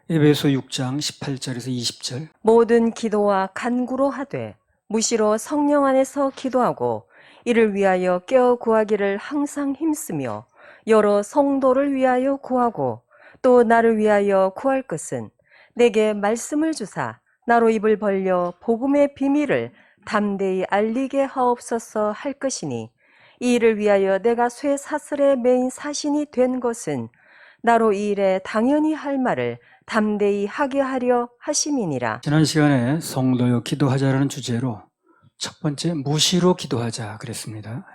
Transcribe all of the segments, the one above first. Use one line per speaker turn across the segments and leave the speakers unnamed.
에베소 6장 18절에서 20절.
모든 기도와 간구로 하되 무시로 성령 안에서 기도하고 이를 위하여 깨어 구하기를 항상 힘쓰며 여러 성도를 위하여 구하고 또 나를 위하여 구할 것은 내게 말씀을 주사 나로 입을 벌려 복음의 비밀을 담대히 알리게 하옵소서 할 것이니 이 일을 위하여 내가 쇠 사슬에 매인 사신이 된 것은 나로 이 일에 당연히 할 말을 담대히 하게 하려 하심이니라.
지난 시간에 성도여 기도하자라는 주제로 첫 번째 무시로 기도하자 그랬습니다.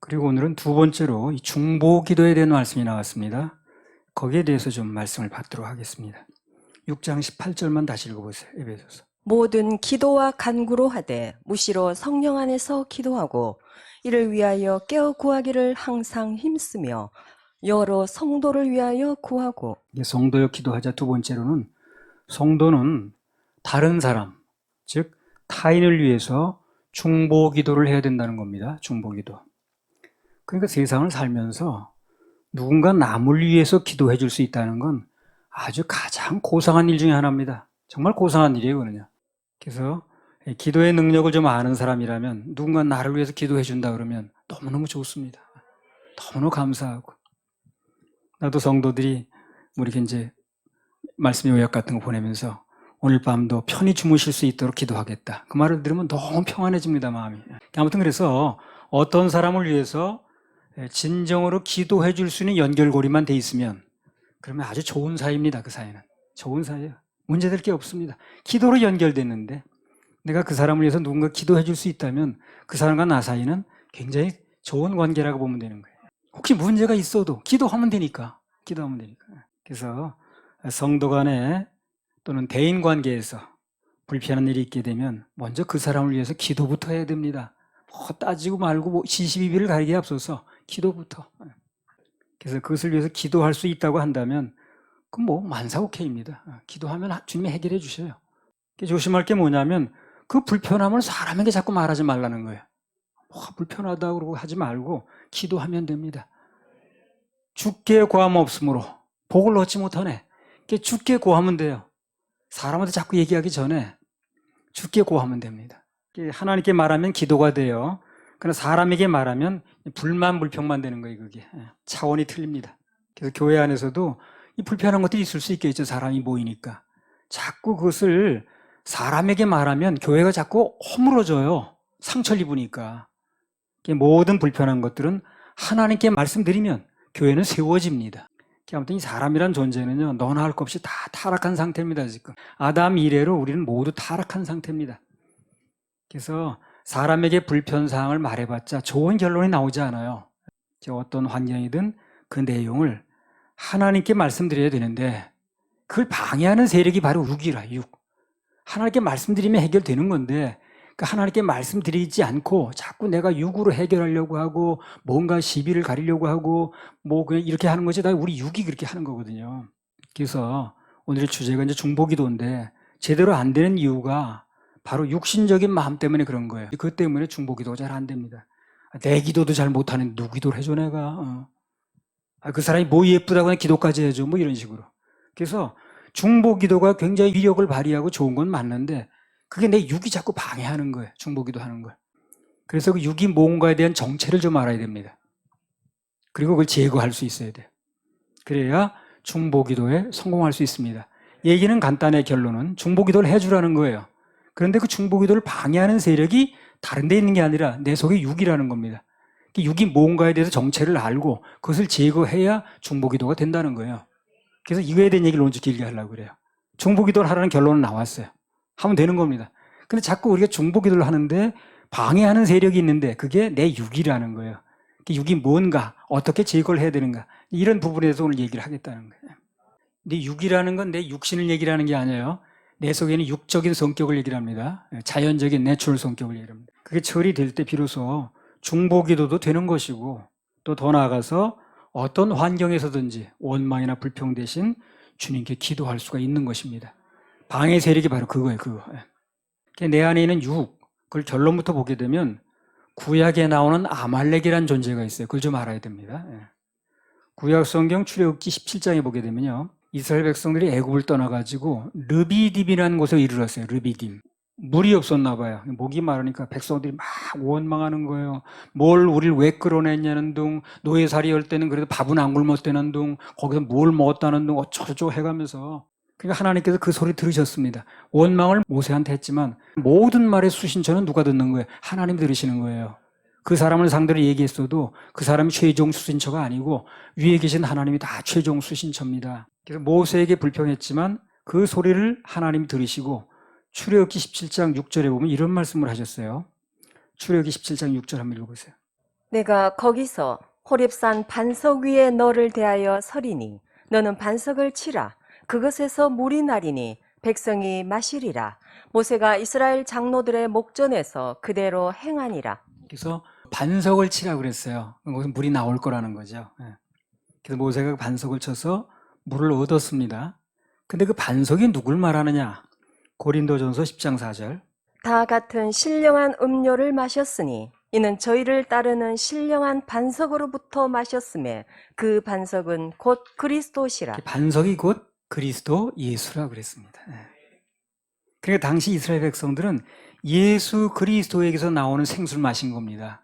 그리고 오늘은 두 번째로 이 중보 기도에 대한 말씀이 나왔습니다. 거기에 대해서 좀 말씀을 받도록 하겠습니다. 6장 18절만 다시 읽어보세요. 에베소서.
모든 기도와 간구로 하되 무시로 성령 안에서 기도하고 이를 위하여 깨어 구하기를 항상 힘쓰며 여러 성도를 위하여 구하고.
성도여 기도하자 두 번째로는 성도는 다른 사람, 즉 타인을 위해서 중보 기도를 해야 된다는 겁니다. 중보 기도. 그러니까 세상을 살면서 누군가 남을 위해서 기도해 줄 수 있다는 건 아주 가장 고상한 일 중에 하나입니다. 정말 고상한 일이에요, 그거는요. 그래서 기도의 능력을 좀 아는 사람이라면 누군가 나를 위해서 기도해 준다 그러면 너무너무 좋습니다. 너무너무 감사하고. 나도 성도들이 이렇게 이제 말씀 요약 같은 거 보내면서 오늘 밤도 편히 주무실 수 있도록 기도하겠다. 그 말을 들으면 너무 평안해집니다, 마음이. 아무튼 그래서 어떤 사람을 위해서 진정으로 기도해 줄 수 있는 연결고리만 돼 있으면 그러면 아주 좋은 사이입니다, 그 사이는. 좋은 사이예요. 문제될 게 없습니다. 기도로 연결됐는데 내가 그 사람을 위해서 누군가 기도해 줄 수 있다면 그 사람과 나 사이는 굉장히 좋은 관계라고 보면 되는 거예요. 혹시 문제가 있어도 기도하면 되니까. 기도하면 되니까. 그래서 성도 간에 또는 대인 관계에서 불편한 일이 있게 되면 먼저 그 사람을 위해서 기도부터 해야 됩니다. 뭐 따지고 말고 시시비비를 가리기에 앞서서 기도부터. 그래서 그것을 위해서 기도할 수 있다고 한다면 그건 뭐 만사오케이입니다. 기도하면 주님이 해결해 주셔요. 조심할 게 뭐냐면 그 불편함을 사람에게 자꾸 말하지 말라는 거예요. 불편하다고 그러고 하지 말고 기도하면 됩니다. 주께 구함 없으므로 복을 얻지 못하네. 주께 구하면 돼요. 사람한테 자꾸 얘기하기 전에 주께 구하면 됩니다. 하나님께 말하면 기도가 돼요. 그러나 사람에게 말하면 불만 불평만 되는 거예요. 그게 차원이 틀립니다. 그래서 교회 안에서도 이 불편한 것들이 있을 수 있겠죠. 사람이 모이니까 자꾸 그것을 사람에게 말하면 교회가 자꾸 허물어져요. 상처를 입으니까. 모든 불편한 것들은 하나님께 말씀드리면 교회는 세워집니다. 아무튼 이 사람이란 존재는요, 너나 할 것 없이 다 타락한 상태입니다. 지금 아담 이래로 우리는 모두 타락한 상태입니다. 그래서 사람에게 불편사항을 말해봤자 좋은 결론이 나오지 않아요. 어떤 환경이든 그 내용을 하나님께 말씀드려야 되는데 그걸 방해하는 세력이 바로 육이라. 육. 하나님께 말씀드리면 해결되는 건데 하나님께 말씀드리지 않고 자꾸 내가 육으로 해결하려고 하고 뭔가 시비를 가리려고 하고 뭐 그냥 이렇게 하는 거지. 다 우리 육이 그렇게 하는 거거든요. 그래서 오늘의 주제가 이제 중보기도인데 제대로 안 되는 이유가 바로 육신적인 마음 때문에 그런 거예요. 그것 때문에 중보기도가 잘 안 됩니다. 내 기도도 잘 못하는 누구 기도를 해줘 내가. 그 사람이 뭐 예쁘다고 기도까지 해줘 뭐 이런 식으로. 그래서 중보기도가 굉장히 위력을 발휘하고 좋은 건 맞는데 그게 내 육이 자꾸 방해하는 거예요. 중보기도 하는 걸. 그래서 그 육이 뭔가에 대한 정체를 좀 알아야 됩니다. 그리고 그걸 제거할 수 있어야 돼요. 그래야 중보기도에 성공할 수 있습니다. 얘기는 간단해. 결론은 중보기도를 해주라는 거예요. 그런데 그 중보기도를 방해하는 세력이 다른 데 있는 게 아니라 내 속에 육이라는 겁니다. 육이 뭔가에 대해서 정체를 알고 그것을 제거해야 중보기도가 된다는 거예요. 그래서 이거에 대한 얘기를 먼저 길게 하려고 그래요. 중보기도를 하라는 결론은 나왔어요. 하면 되는 겁니다. 근데 자꾸 우리가 중보기도를 하는데 방해하는 세력이 있는데 그게 내 육이라는 거예요. 육이 뭔가, 어떻게 제거를 해야 되는가, 이런 부분에 대해서 오늘 얘기를 하겠다는 거예요. 근데 육이라는 건 내 육신을 얘기하는 게 아니에요. 내 속에는 육적인 성격을 얘기를 합니다. 자연적인 내추럴 성격을 얘기를 합니다. 그게 처리될 때 비로소 중보기도도 되는 것이고 또 더 나아가서 어떤 환경에서든지 원망이나 불평 대신 주님께 기도할 수가 있는 것입니다. 방해 세력이 바로 그거예요. 그거. 내 안에 있는 육, 그걸 결론부터 보게 되면 구약에 나오는 아말렉이라는 존재가 있어요. 그걸 좀 알아야 됩니다. 구약 성경 출애굽기 17장에 보게 되면요, 이스라엘 백성들이 애굽을 떠나가지고 르비딤이라는 곳에 이르렀어요. 르비딤. 물이 없었나 봐요. 목이 마르니까 백성들이 막 원망하는 거예요. 뭘 우리를 왜 끌어냈냐는 둥, 노예살이 할 때는 그래도 밥은 안 굶었다는 둥, 거기서 뭘 먹었다는 둥, 어쩌고저쩌고 해가면서. 그러니까 하나님께서 그 소리 들으셨습니다. 원망을 모세한테 했지만 모든 말의 수신처는 누가 듣는 거예요? 하나님 들으시는 거예요. 그 사람을 상대로 얘기했어도 그 사람이 최종 수신처가 아니고 위에 계신 하나님이 다 최종 수신처입니다. 그래서 모세에게 불평했지만 그 소리를 하나님이 들으시고 출애굽기 17장 6절에 보면 이런 말씀을 하셨어요. 출애굽기 17장 6절 한번 읽어보세요.
내가 거기서 호렙산 반석 위에 너를 대하여 서리니 너는 반석을 치라. 그것에서 물이 나리니 백성이 마시리라. 모세가 이스라엘 장로들의 목전에서 그대로 행하니라.
그래서 반석을 치라고 그랬어요. 거기서 물이 나올 거라는 거죠. 그래서 모세가 그 반석을 쳐서 물을 얻었습니다. 근데 그 반석이 누굴 말하느냐? 고린도전서 10장 4절.
다 같은 신령한 음료를 마셨으니 이는 저희를 따르는 신령한 반석으로부터 마셨음에 그 반석은 곧 그리스도시라.
반석이 곧 그리스도 예수라 그랬습니다. 그러니까 당시 이스라엘 백성들은 예수 그리스도에게서 나오는 생수를 마신 겁니다.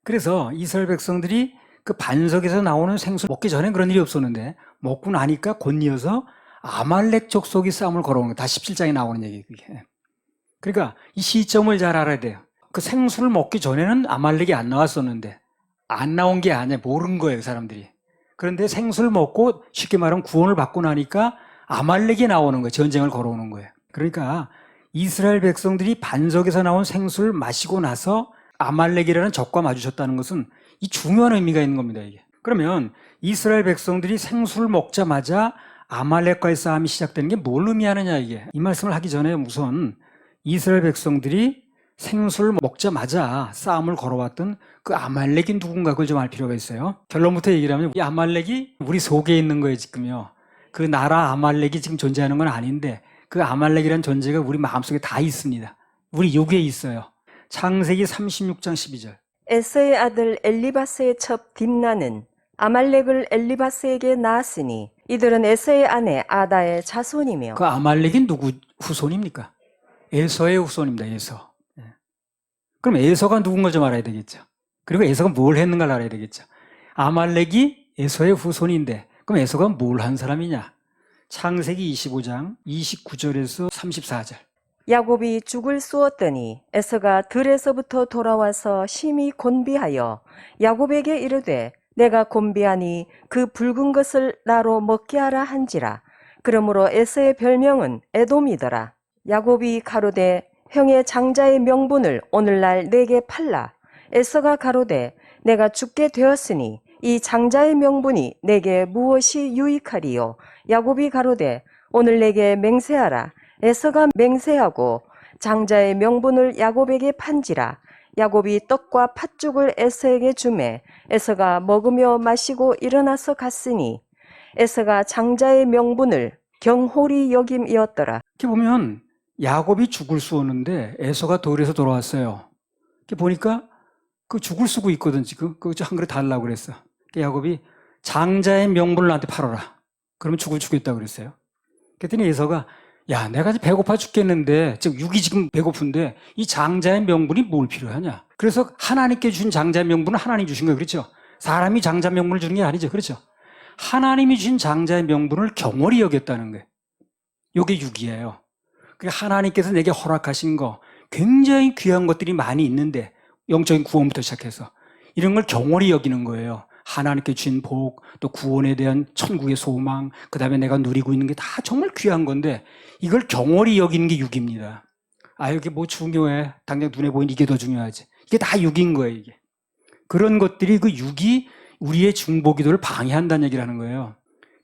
그래서 이스라엘 백성들이 그 반석에서 나오는 생수 먹기 전에 그런 일이 없었는데 먹고 나니까 곧이어서 아말렉 족속이 싸움을 걸어오는 거예요. 다 17장에 나오는 얘기예요. 그게. 그러니까 이 시점을 잘 알아야 돼요. 그 생수를 먹기 전에는 아말렉이 안 나왔었는데 안 나온 게 아니야. 모른 거예요, 그 사람들이. 그런데 생수를 먹고 쉽게 말하면 구원을 받고 나니까 아말렉이 나오는 거예요. 전쟁을 걸어오는 거예요. 그러니까 이스라엘 백성들이 반석에서 나온 생수를 마시고 나서 아말렉이라는 적과 마주쳤다는 것은 이 중요한 의미가 있는 겁니다. 이게. 그러면 이스라엘 백성들이 생수를 먹자마자 아말렉과의 싸움이 시작되는 게 뭘 의미하느냐 이게. 이 말씀을 하기 전에 우선 이스라엘 백성들이 생수를 먹자마자 싸움을 걸어왔던 그 아말렉이 누군가 그걸 좀 알 필요가 있어요. 결론부터 얘기를 하면 이 아말렉이 우리 속에 있는 거예요 지금요. 그 나라 아말렉이 지금 존재하는 건 아닌데 그 아말렉이라는 존재가 우리 마음속에 다 있습니다. 우리 욕에 있어요. 창세기 36장 12절.
에서의 아들 엘리바스의 첩 딥나는 아말렉을 엘리바스에게 낳았으니 이들은 에서의 아내 아다의 자손이며.
그 아말렉이 누구 후손입니까? 에서의 후손입니다. 에서. 그럼 에서가 누군 걸 좀 알아야 되겠죠. 그리고 에서가 뭘 했는가를 알아야 되겠죠. 아말렉이 에서의 후손인데 그럼 에서가 뭘 한 사람이냐? 창세기 25장 29절에서 34절.
야곱이 죽을 쏘았더니 에서가 들에서부터 돌아와서 심히 곤비하여 야곱에게 이르되 내가 곤비하니 그 붉은 것을 나로 먹게 하라 한지라. 그러므로 에서의 별명은 에돔이더라. 야곱이 가로되 형의 장자의 명분을 오늘날 내게 팔라. 에서가 가로되 내가 죽게 되었으니 이 장자의 명분이 내게 무엇이 유익하리요. 야곱이 가로되 오늘 내게 맹세하라. 에서가 맹세하고 장자의 명분을 야곱에게 판지라. 야곱이 떡과 팥죽을 에서에게 주매 에서가 먹으며 마시고 일어나서 갔으니 에서가 장자의 명분을 경홀히 여김이었더라.
이렇게 보면 야곱이 죽을 쏘는데 에서가 돌에서 돌아왔어요. 이렇게 보니까 그 죽을 쓰고 있거든 지금. 그거 한 그릇 달라고 그랬어. 야곱이 장자의 명분을 나한테 팔아라. 그러면 죽을 주겠다고 그랬어요. 그랬더니 에서가 야 내가 배고파 죽겠는데 즉 육이 지금 배고픈데 이 장자의 명분이 뭘 필요하냐. 그래서 하나님께 주신 장자의 명분은 하나님 주신 거예요. 그렇죠? 사람이 장자 명분을 주는 게 아니죠. 그렇죠? 하나님이 주신 장자의 명분을 경홀히 여겼다는 거예요. 이게 육이에요. 하나님께서 내게 허락하신 거 굉장히 귀한 것들이 많이 있는데 영적인 구원부터 시작해서 이런 걸 경홀히 여기는 거예요. 하나님께 주신 복, 또 구원에 대한 천국의 소망, 그 다음에 내가 누리고 있는 게 다 정말 귀한 건데 이걸 경홀히 여기는 게 육입니다. 아 이게 뭐 중요해. 당장 눈에 보이는 이게 더 중요하지. 이게 다 육인 거예요. 이게. 그런 것들이 그 육이 우리의 중보기도를 방해한다는 얘기를 하는 거예요.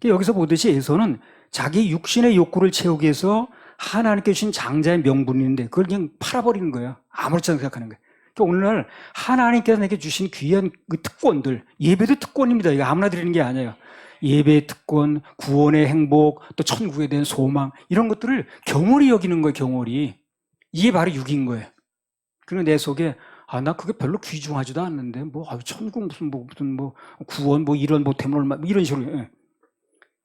여기서 보듯이 에서는 자기 육신의 욕구를 채우기 위해서 하나님께 주신 장자의 명분인데 그걸 그냥 팔아버리는 거예요. 아무렇지 않게 생각하는 거예요. 그러니까 오늘날 하나님께서 내게 주신 귀한 그 특권들, 예배도 특권입니다. 이거 아무나 드리는 게 아니에요. 예배의 특권, 구원의 행복, 또 천국에 대한 소망 이런 것들을 경홀히 여기는 거예요. 경홀히. 이게 바로 육인 거예요. 그리고 내 속에 나 그게 별로 귀중하지도 않는데 천국 무슨 뭐 구원 뭐 이런 보탬을 얼마 이런 식으로.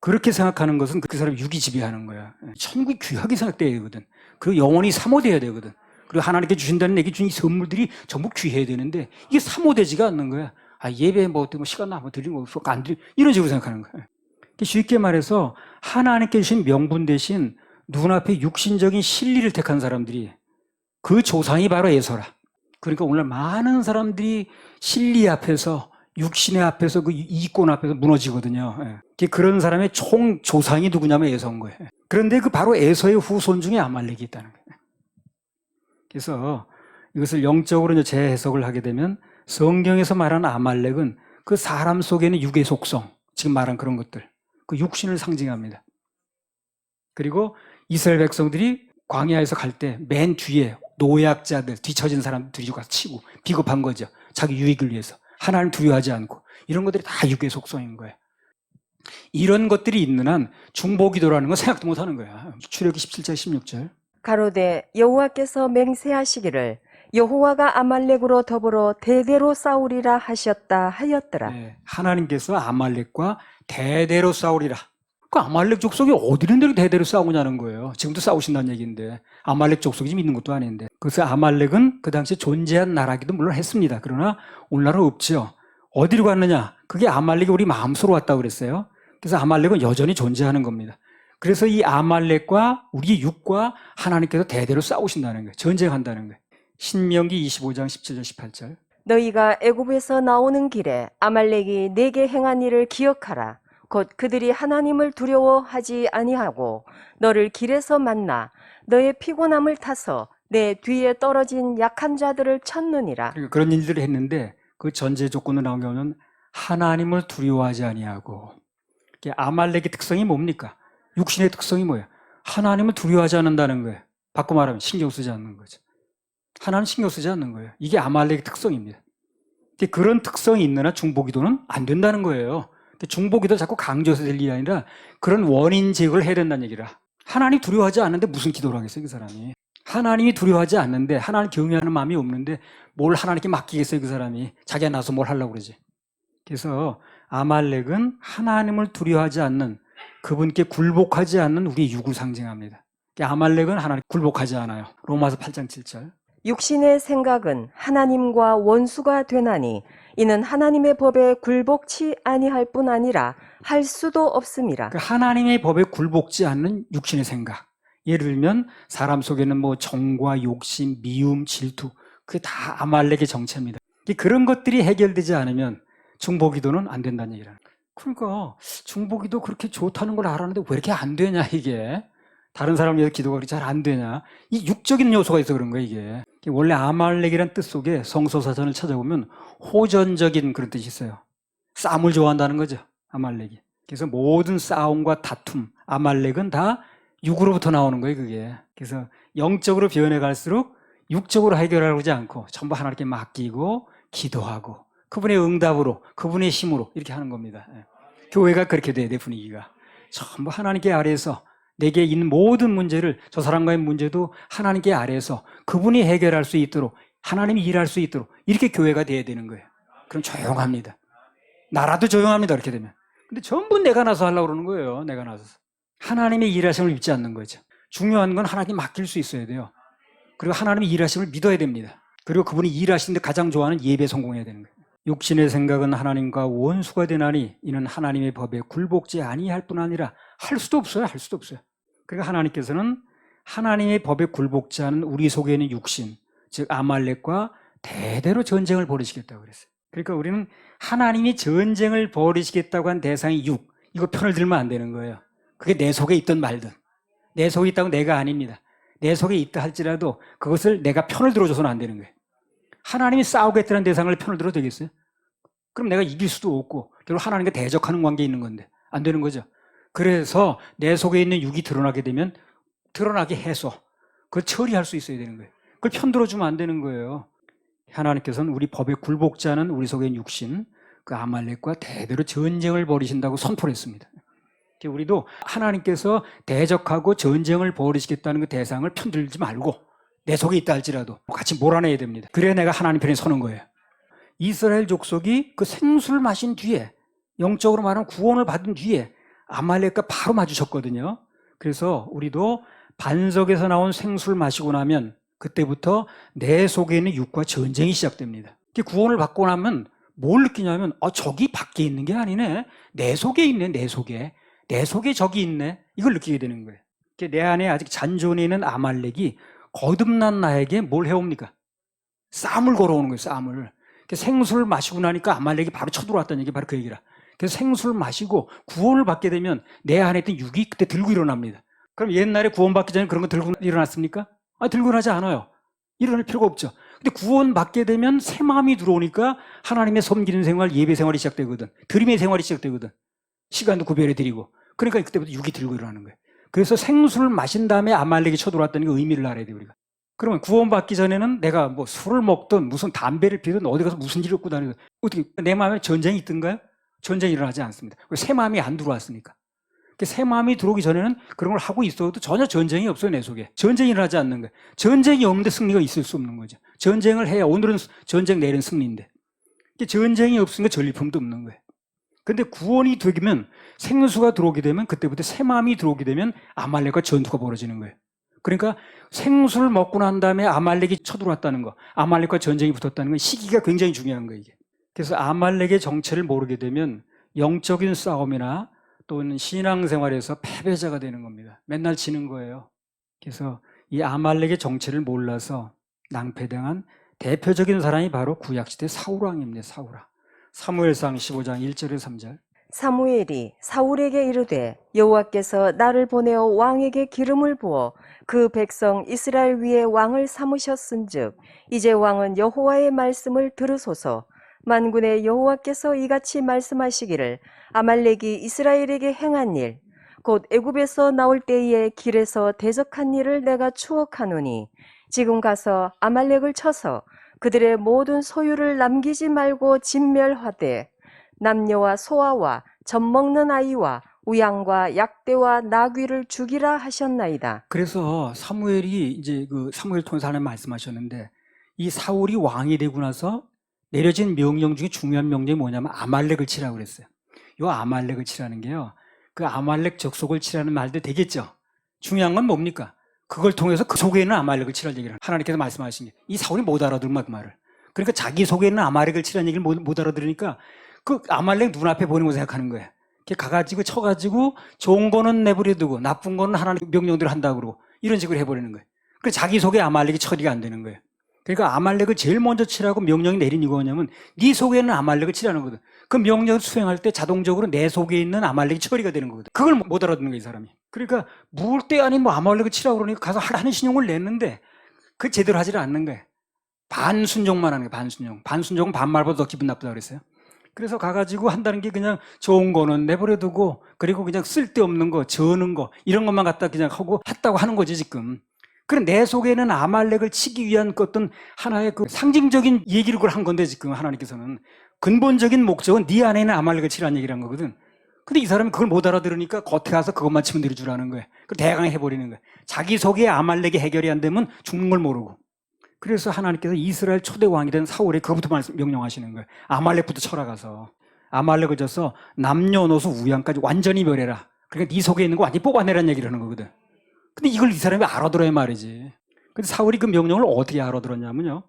그렇게 생각하는 것은 그 사람이 육이 지배하는 거야. 천국이 귀하게 생각돼야 되거든. 그리고 영원히 사모돼야 되거든. 그리고 하나님께 주신다는 내게 준 이 선물들이 전부 귀해야 되는데 이게 사모되지가 않는 거야. 아, 예배 뭐 시간 나면 드리는 거 없어. 안 드리 이런 식으로 생각하는 거야. 쉽게 말해서 하나님께 주신 명분 대신 눈앞에 육신적인 실리를 택한 사람들이 그 조상이 바로 에서라. 그러니까 오늘 많은 사람들이 실리 앞에서 육신의 앞에서 그 이권 앞에서 무너지거든요. 그런 사람의 총 조상이 누구냐면 에서인 거예요. 그런데 그 바로 에서의 후손 중에 아말렉이 있다는 거예요. 그래서 이것을 영적으로 이제 재해석을 하게 되면 성경에서 말하는 아말렉은 그 사람 속에는 육의 속성, 지금 말한 그런 것들, 그 육신을 상징합니다. 그리고 이스라엘 백성들이 광야에서 갈 때 맨 뒤에 노약자들, 뒤처진 사람들이 가서 치고 비겁한 거죠. 자기 유익을 위해서. 하나님 두려워하지 않고. 이런 것들이 다 육의 속성인 거예요. 이런 것들이 있는 한 중보기도라는 건 생각도 못하는 거야. 출애굽기 17장 16절.
가로되 여호와께서 맹세하시기를 여호와가 아말렉으로 더불어 대대로 싸우리라 하셨다 하였더라.
네, 하나님께서 아말렉과 대대로 싸우리라. 그 아말렉 족속이 어디는 대대로 싸우냐는 거예요. 지금도 싸우신다는 얘기인데 아말렉 족속이 좀 있는 것도 아닌데. 그래서 아말렉은 그 당시에 존재한 나라기도 물론 했습니다. 그러나 오늘날은 없죠. 어디로 갔느냐? 그게 아말렉이 우리 마음속으로 왔다고 그랬어요. 그래서 아말렉은 여전히 존재하는 겁니다. 그래서 이 아말렉과 우리 육과 하나님께서 대대로 싸우신다는 거예요. 전쟁한다는 거예요. 신명기 25장 17절 18절.
너희가 애굽에서 나오는 길에 아말렉이 내게 행한 일을 기억하라. 곧 그들이 하나님을 두려워하지 아니하고 너를 길에서 만나 너의 피곤함을 타서 내 뒤에 떨어진 약한 자들을 쳤느니라.
그러니까 그런 일들을 했는데 그 전제 조건으로 나온 경우는 하나님을 두려워하지 아니하고. 아말렉의 특성이 뭡니까? 육신의 특성이 뭐예요? 하나님을 두려워하지 않는다는 거예요. 바꿔 말하면 신경 쓰지 않는 거죠. 하나님 신경 쓰지 않는 거예요. 이게 아말렉의 특성입니다. 그런 특성이 있는 한 중보기도는 안 된다는 거예요. 중보기도 자꾸 강조해서 될 일이 아니라 그런 원인 제거를 해야 된다는 얘기라. 하나님 두려워하지 않는데 무슨 기도를 하겠어요, 그 사람이. 하나님이 두려워하지 않는데 하나님 경외하는 마음이 없는데 뭘 하나님께 맡기겠어요, 그 사람이. 자기가 나서 뭘 하려고 그러지. 그래서 아말렉은 하나님을 두려워하지 않는, 그분께 굴복하지 않는 우리의 육을 상징합니다. 아말렉은 하나님 굴복하지 않아요. 로마서 8장 7절.
육신의 생각은 하나님과 원수가 되나니 이는 하나님의 법에 굴복치 아니할 뿐 아니라 할 수도 없음이라.
하나님의 법에 굴복지 않는 육신의 생각. 예를 들면 사람 속에는 뭐 정과 욕심, 미움, 질투, 그게 다 아말렉의 정체입니다. 그런 것들이 해결되지 않으면 중보기도는 안 된다는 얘기라는 거예요. 그러니까 중보기도 그렇게 좋다는 걸 알았는데 왜 이렇게 안 되냐 이게. 다른 사람 위해서 기도가 그렇게 잘 안 되냐. 이 육적인 요소가 있어 그런 거예요 이게. 원래 아말렉이라는 뜻 속에 성서사전을 찾아보면 호전적인 그런 뜻이 있어요. 싸움을 좋아한다는 거죠 아말렉이. 그래서 모든 싸움과 다툼, 아말렉은 다 육으로부터 나오는 거예요 그게. 그래서 영적으로 변해갈수록 육적으로 해결하려고 하지 않고 전부 하나님께 맡기고 기도하고 그분의 응답으로 그분의 힘으로 이렇게 하는 겁니다. 교회가 그렇게 돼야 돼 분위기가. 전부 하나님께 아래에서 내게 있는 모든 문제를, 저 사람과의 문제도 하나님께 아래에서 그분이 해결할 수 있도록, 하나님이 일할 수 있도록 이렇게 교회가 돼야 되는 거예요. 그럼 조용합니다. 나라도 조용합니다 그렇게 되면. 근데 전부 내가 나서 하려고 그러는 거예요. 내가 나서서. 하나님의 일하심을 믿지 않는 거죠. 중요한 건 하나님 맡길 수 있어야 돼요. 그리고 하나님의 일하심을 믿어야 됩니다. 그리고 그분이 일하시는데 가장 좋아하는 예배 성공해야 되는 거예요. 육신의 생각은 하나님과 원수가 되나니 이는 하나님의 법에 굴복지 아니할 뿐 아니라 할 수도 없어요. 할 수도 없어요. 그러니까 하나님께서는 하나님의 법에 굴복지 않은 우리 속에 있는 육신, 즉 아말렉과 대대로 전쟁을 벌이시겠다고 그랬어요. 그러니까 우리는 하나님이 전쟁을 벌이시겠다고 한 대상이 육, 이거 편을 들면 안 되는 거예요. 그게 내 속에 있든 말든. 내 속에 있다고 내가 아닙니다. 내 속에 있다 할지라도 그것을 내가 편을 들어줘서는 안 되는 거예요. 하나님이 싸우겠다는 대상을 편을 들어도 되겠어요? 그럼 내가 이길 수도 없고 결국 하나님과 대적하는 관계에 있는 건데 안 되는 거죠. 그래서 내 속에 있는 육이 드러나게 되면 드러나게 해서 그걸 처리할 수 있어야 되는 거예요. 그걸 편들어주면 안 되는 거예요. 하나님께서는 우리 법에 굴복지 않은 우리 속에 있는 육신, 그 아말렉과 대대로 전쟁을 벌이신다고 선포를 했습니다. 우리도 하나님께서 대적하고 전쟁을 벌이시겠다는 그 대상을 편들지 말고 내 속에 있다 할지라도 같이 몰아내야 됩니다. 그래야 내가 하나님 편에 서는 거예요. 이스라엘 족속이 그 생수를 마신 뒤에, 영적으로 말하면 구원을 받은 뒤에 아말렉과 바로 마주쳤거든요. 그래서 우리도 반석에서 나온 생수를 마시고 나면 그때부터 내 속에 있는 육과 전쟁이 시작됩니다. 구원을 받고 나면 뭘 느끼냐면 저기 밖에 있는 게 아니네. 내 속에 있네. 내 속에. 내 속에 적이 있네. 이걸 느끼게 되는 거예요. 내 안에 아직 잔존해 있는 아말렉이 거듭난 나에게 뭘 해옵니까? 싸움을 걸어오는 거예요. 싸움을. 생수를 마시고 나니까 아말렉이 바로 쳐들어왔다는 얘기 바로 그 얘기라. 그래서 생수를 마시고 구원을 받게 되면 내 안에 있던 육이 그때 들고 일어납니다. 그럼 옛날에 구원받기 전에 그런 거 들고 일어났습니까? 들고 일어나지 않아요. 일어날 필요가 없죠. 근데 구원받게 되면 새 마음이 들어오니까 하나님의 섬기는 생활, 예배 생활이 시작되거든. 드림의 생활이 시작되거든. 시간도 구별해 드리고. 그러니까 그때부터 육이 들고 일어나는 거예요. 그래서 생수를 마신 다음에 아말렉이 쳐들어왔다는 게 의미를 알아야 돼요, 우리가. 그러면 구원받기 전에는 내가 뭐 술을 먹든 무슨 담배를 피든 어디 가서 무슨 일을 얻고 다니든 어떻게 내 마음에 전쟁이 있던가요? 전쟁이 일어나지 않습니다. 새 마음이 안 들어왔으니까. 새 마음이 들어오기 전에는 그런 걸 하고 있어도 전혀 전쟁이 없어요, 내 속에. 전쟁이 일어나지 않는 거예요. 전쟁이 없는데 승리가 있을 수 없는 거죠. 전쟁을 해야 오늘은 전쟁, 내일은 승리인데. 전쟁이 없으니까 전리품도 없는 거예요. 근데 구원이 되면 생수가 들어오게 되면 그때부터 새 마음이 들어오게 되면 아말렉과 전투가 벌어지는 거예요. 그러니까 생수를 먹고 난 다음에 아말렉이 쳐들어왔다는 거, 아말렉과 전쟁이 붙었다는 건 시기가 굉장히 중요한 거예요, 이게. 그래서 아말렉의 정체를 모르게 되면 영적인 싸움이나 또는 신앙생활에서 패배자가 되는 겁니다. 맨날 지는 거예요. 그래서 이 아말렉의 정체를 몰라서 낭패당한 대표적인 사람이 바로 구약시대 사울왕입니다. 사울왕. 사무엘상 15장 1절에서 3절.
사무엘이 사울에게 이르되 여호와께서 나를 보내어 왕에게 기름을 부어 그 백성 이스라엘 위에 왕을 삼으셨은즉 이제 왕은 여호와의 말씀을 들으소서. 만군의 여호와께서 이같이 말씀하시기를 아말렉이 이스라엘에게 행한 일 곧 애굽에서 나올 때에 길에서 대적한 일을 내가 추억하노니 지금 가서 아말렉을 쳐서 그들의 모든 소유를 남기지 말고 진멸하되 남녀와 소아와 젖먹는 아이와 우양과 약대와 나귀를 죽이라 하셨나이다.
그래서 사무엘이 이제 사무엘 통해서 하나님 말씀하셨는데 이 사울이 왕이 되고 나서 내려진 명령 중에 중요한 명령이 뭐냐면 아말렉을 치라고 그랬어요. 이 아말렉을 치라는 게요. 그 아말렉 적속을 치라는 말도 되겠죠. 중요한 건 뭡니까? 그걸 통해서 그 속에 있는 아말렉을 치라는 얘기를 하나님께서 말씀하신 게 이 사울이 못 알아들은 그 말을. 그러니까 자기 속에 있는 아말렉을 치라는 얘기를 못 알아들으니까 그 아말렉 눈앞에 보이는 거 생각하는 거예요. 이렇게 가가지고 쳐가지고 좋은 거는 내버려두고 나쁜 거는 하나님 명령대로 한다고 그러고 이런 식으로 해버리는 거예요. 그래서 자기 속에 아말렉이 처리가 안 되는 거예요. 그러니까 아말렉을 제일 먼저 치라고 명령이 내린 이유가 뭐냐면 네 속에 있는 아말렉을 치라는 거거든. 그 명령을 수행할 때 자동적으로 내 속에 있는 아말렉이 처리가 되는 거거든. 그걸 못 알아듣는 거예요, 이 사람이. 그러니까 물 때 아닌 뭐 아말렉을 치라고 그러니까 가서 하는 신용을 냈는데 그 제대로 하지를 않는 거예요. 반순종만 하는 거예요, 반순종. 반순종은 반말보다 더 기분 나쁘다고 그랬어요. 그래서 가가지고 한다는 게 그냥 좋은 거는 내버려두고 그리고 그냥 쓸데없는 거, 저는 거 이런 것만 갖다 그냥 하고 했다고 하는 거지 지금. 그럼 내 속에는 아말렉을 치기 위한 어떤 하나의 그 상징적인 얘기를 그걸 한 건데 지금 하나님께서는 근본적인 목적은 네 안에 있는 아말렉을 치라는 얘기를 한 거거든. 근데 이 사람이 그걸 못 알아들으니까 겉에 가서 그것만 치면 되는 줄 아는 거예요. 그 대강에 해버리는 거예요. 자기 속에 아말렉이 해결이 안 되면 죽는 걸 모르고. 그래서 하나님께서 이스라엘 초대 왕이 된 사울에 그것부터 명령하시는 거예요. 아말렉부터 쳐라가서 아말렉을 져서 남녀노소 우양까지 완전히 멸해라. 그러니까 네 속에 있는 거 완전히 뽑아내라는 얘기를 하는 거거든. 근데 이걸 이 사람이 알아들어야 말이지. 근데 사울이 그 명령을 어떻게 알아들었냐면요.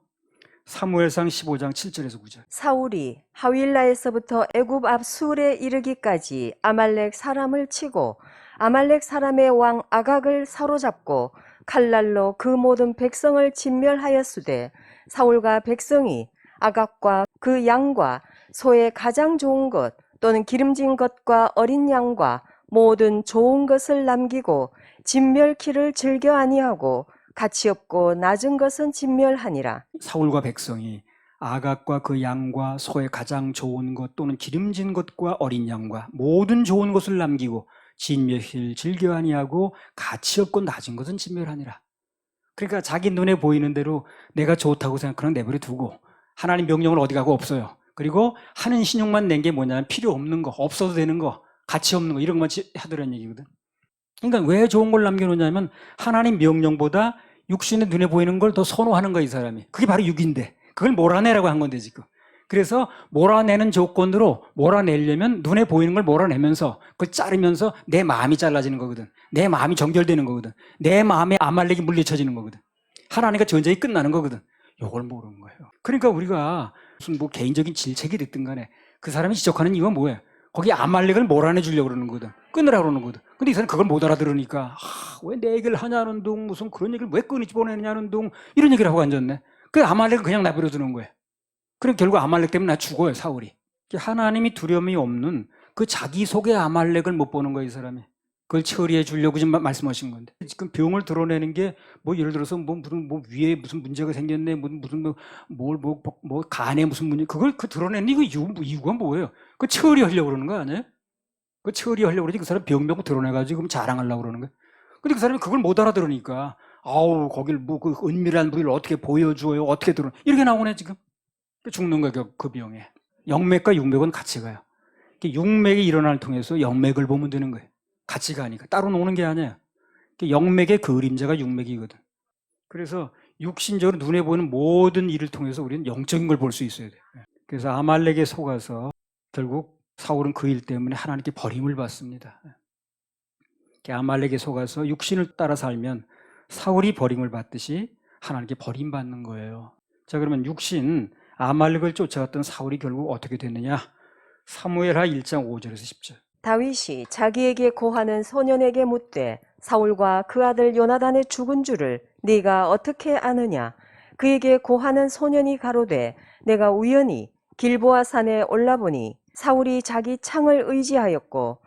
사무엘상 15장 7절에서 9절.
사울이 하윌라에서부터 애굽 앞 술에 이르기까지 아말렉 사람을 치고 아말렉 사람의 왕 아각을 사로잡고 칼날로 그 모든 백성을 진멸하였으되 사울과 백성이 아각과 그 양과 소의 가장 좋은 것 또는 기름진 것과 어린 양과 모든 좋은 것을 남기고 진멸키를 즐겨 아니하고 가치 없고 낮은 것은 진멸하니라.
사울과 백성이 아각과 그 양과 소의 가장 좋은 것 또는 기름진 것과 어린 양과 모든 좋은 것을 남기고 진멸을 즐겨 아니하고 가치 없고 낮은 것은 진멸하니라. 그러니까 자기 눈에 보이는 대로 내가 좋다고 생각하는 내버려 두고 하나님 명령을 어디 가고 없어요. 그리고 하는 신용만 낸 게 뭐냐면 필요 없는 거, 없어도 되는 거, 가치 없는 거 이런 것만 하더라는 얘기거든. 그러니까 왜 좋은 걸 남겨놓냐면 하나님 명령보다 육신의 눈에 보이는 걸 더 선호하는 거야, 이 사람이. 그게 바로 육인데 그걸 몰아내라고 한 건데 지금. 그래서 몰아내는 조건으로 몰아내려면 눈에 보이는 걸 몰아내면서 그걸 자르면서 내 마음이 잘라지는 거거든. 내 마음이 정결되는 거거든. 내 마음에 아말렉이 물리쳐지는 거거든. 하나님과 전쟁이 끝나는 거거든. 이걸 모르는 거예요. 그러니까 우리가 무슨 뭐 개인적인 질책이 됐든 간에 그 사람이 지적하는 이유가 뭐예요? 거기 아말렉을 몰아내 주려고 그러는 거거든. 끊으라고 그러는 거거든. 근데 이 사람이 그걸 못 알아들으니까 왜 내 얘기를 하냐는 둥 무슨 그런 얘기를 왜 끊이지 보내느냐는 둥 이런 얘기를 하고 앉았네. 그 아말렉을 그냥 내버려 두는 거예요. 그럼 결국 아말렉 때문에 나 죽어요, 사울이. 하나님이 두려움이 없는 그 자기 속의 아말렉을 못 보는 거예요, 이 사람이. 그걸 처리해 주려고 지금 말씀하신 건데. 지금 병을 드러내는 게 뭐 예를 들어서 뭐 무슨 뭐 위에 무슨 문제가 생겼네, 무슨 뭐 간에 무슨 문제, 그걸 그 드러내는 이유가 뭐예요? 그 처리하려고 그러는 거 아니에요? 그 처리하려고 그러지 그 사람 병 드러내가지고 그럼 자랑하려고 그러는 거예요. 근데 그 사람이 그걸 못 알아들으니까 아우 거길 뭐 그 은밀한 부위를 어떻게 보여줘요, 어떻게 드러 이렇게 나오네 지금. 죽는 거예요, 그 병에. 영맥과 육맥은 같이 가요. 육맥이 일어날 통해서 영맥을 보면 되는 거예요. 같이 가니까. 따로 노는 게 아니에요. 영맥의 그림자가 육맥이거든. 그래서 육신적으로 눈에 보이는 모든 일을 통해서 우리는 영적인 걸 볼 수 있어야 돼요. 그래서 아말렉에 속아서 결국 사울은 그 일 때문에 하나님께 버림을 받습니다. 아말렉에 속아서 육신을 따라 살면 사울이 버림을 받듯이 하나님께 버림받는 거예요. 자, 그러면 육신 아말렉을 쫓아갔던 사울이 결국 어떻게 됐느냐? 사무엘하 1장 5절에서 10절.
다윗이 자기에게 고하는 소년에게 묻되 사울과 그 아들 요나단의 죽은 줄을 네가 어떻게 아느냐? 그에게 고하는 소년이 가로되 내가 우연히 길보아 산에 올라보니 사울이 자기 창을 의지하였고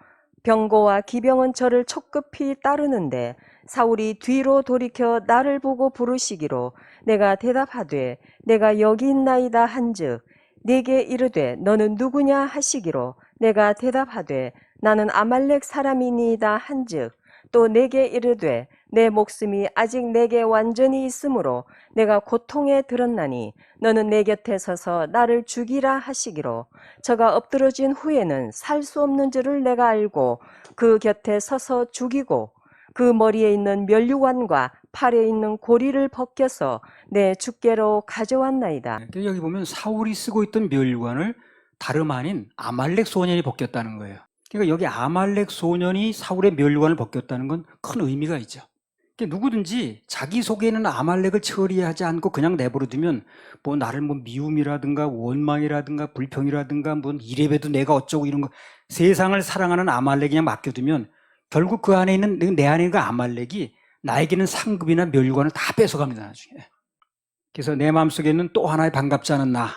병거와 기병은 저를 촉급히 따르는데 사울이 뒤로 돌이켜 나를 보고 부르시기로 내가 대답하되 내가 여기 있나이다 한즉 네게 이르되 너는 누구냐 하시기로 내가 대답하되 나는 아말렉 사람이니이다 한즉 또 내게 이르되 내 목숨이 아직 내게 완전히 있으므로 내가 고통에 들었나니 너는 내 곁에 서서 나를 죽이라 하시기로 저가 엎드러진 후에는 살 수 없는 줄을 내가 알고 그 곁에 서서 죽이고 그 머리에 있는 면류관과 팔에 있는 고리를 벗겨서 내 주께로 가져왔나이다.
여기 보면 사울이 쓰고 있던 멸관을 다름 아닌 아말렉 소년이 벗겼다는 거예요. 그러니까 여기 아말렉 소년이 사울의 멸관을 벗겼다는 건 큰 의미가 있죠. 그러니까 누구든지 자기 속에 있는 아말렉을 처리하지 않고 그냥 내버려두면 뭐 나를 뭐 미움이라든가 원망이라든가 불평이라든가 뭐 이래봬도 내가 어쩌고 이런 거 세상을 사랑하는 아말렉 그냥 맡겨두면 결국 그 안에 있는 내 안에 있는 그 아말렉이 나에게는 상급이나 멸관을 다 뺏어갑니다 나중에. 그래서 내 마음속에는 또 하나의 반갑지 않은 나,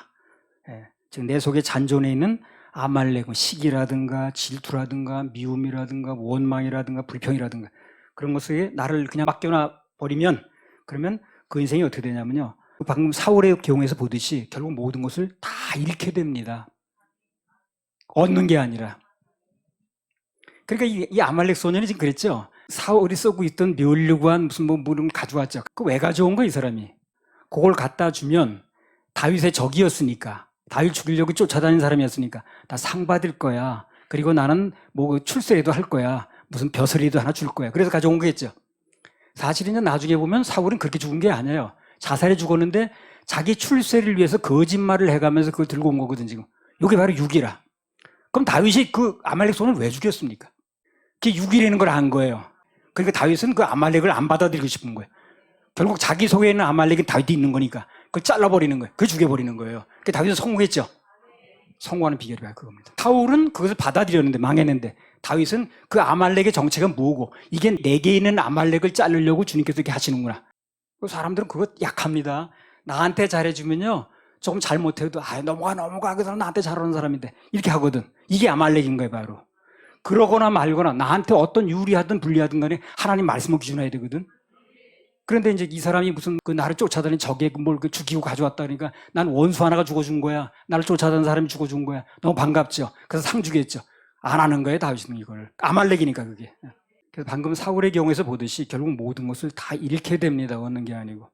즉 내 속에 잔존해 있는 아말렉은 시기라든가 질투라든가 미움이라든가 원망이라든가 불평이라든가 그런 것에 나를 그냥 맡겨놔 버리면 그러면 그 인생이 어떻게 되냐면요. 방금 사울의 경우에서 보듯이 결국 모든 것을 다 잃게 됩니다. 얻는 게 아니라. 그러니까 이 아말렉 소년이 지금 그랬죠. 사울이 쓰고 있던 멸류관 무슨 뭐 물을 가져왔죠. 그 왜 가져온 거야 이 사람이. 그걸 갖다 주면 다윗의 적이었으니까 다윗 죽이려고 쫓아다니는 사람이었으니까 나 상 받을 거야. 그리고 나는 뭐 출세라도 할 거야. 무슨 벼슬이도 하나 줄 거야. 그래서 가져온 거겠죠. 사실은 나중에 보면 사울은 그렇게 죽은 게 아니에요. 자살해 죽었는데 자기 출세를 위해서 거짓말을 해가면서 그걸 들고 온 거거든 지금. 이게 바로 육이라. 그럼 다윗이 그 아말렉 손을 왜 죽였습니까? 그게 육이라는 걸 안 거예요. 그러니까 다윗은 그 아말렉을 안 받아들이고 싶은 거예요. 결국 자기 속에 있는 아말렉이 다윗이 있는 거니까 그걸 잘라버리는 거예요. 그걸 죽여버리는 거예요. 그러니까 다윗은 성공했죠. 성공하는 비결이 바로 그겁니다. 사울은 그것을 받아들였는데 망했는데 다윗은 그 아말렉의 정체가 뭐고 이게 내게 있는 아말렉을 자르려고 주님께서 이렇게 하시는구나. 사람들은 그거 약합니다. 나한테 잘해주면요 조금 잘못해도 넘어가 그 사람 나한테 잘하는 사람인데 이렇게 하거든. 이게 아말렉인 거예요 바로. 그러거나 말거나 나한테 어떤 유리하든 불리하든 간에 하나님 말씀을 기준해야 되거든. 그런데 이제 이 사람이 무슨 그 나를 쫓아다니는 적에 뭘 죽이고 가져왔다 그러니까 난 원수 하나가 죽어준 거야. 나를 쫓아다니는 사람이 죽어준 거야. 너무 반갑죠. 그래서 상 주겠죠. 안 하는 거예요 다윗은 이걸. 아말렉이니까 그게. 그래서 방금 사울의 경우에서 보듯이 결국 모든 것을 다 잃게 됩니다. 얻는 게 아니고.